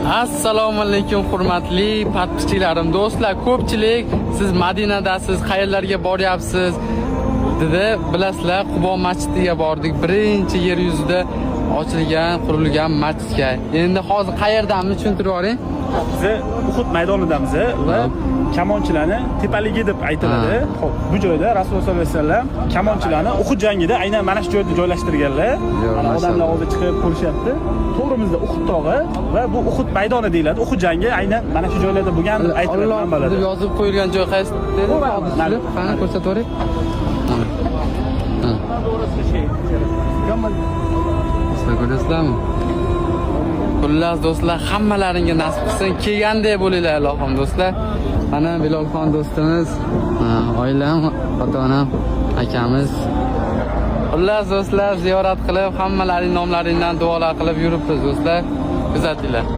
Assalomu alaykum hurmatli podpischiklarim, do'stlar. Ko'pchilik siz Madinadasiz, qayerlarga boryapsiz dedi. Bilasizlar, Qubo masjidiga bordik. Birinchi yer yuzida ochilgan, qurilgan masjidga. Endi hozir qayerdamiz tushuntirib yuboring. Biz Uhud maydonidamiz va kamonchilarni tepaligi deb aytiladi. Xo'p, bu joyda Rasululloh sollallohu alayhi vasallam kamonchilarni Uhud jangida aynan mana shu joyda joylashtirganlar. Mana odamlar hozir chiqib ko'rishyapti. To'g'rimizda Uhud tog'i va bu Uhud maydoni deyiladi. Uhud jangi aynan mana shu joylarda bo'lgan deb aytiladi manbalarda. Yozib qo'yilgan joy qaysi dedi? Qani ko'rsatib yuboring. Ko'rasizlarmi? Xullas do'stlar, hammalaringga nasib qilsin, kelgandek bo'linglar ilohim do'stlar. Mana Bilolxon do'stimiz, oilam, ota-onam, akamiz. Xullas do'stlar, ziyorat qilib, hammalaring nomlaringdan duolar qilib yuribmiz do'stlar. Kuzatinglar.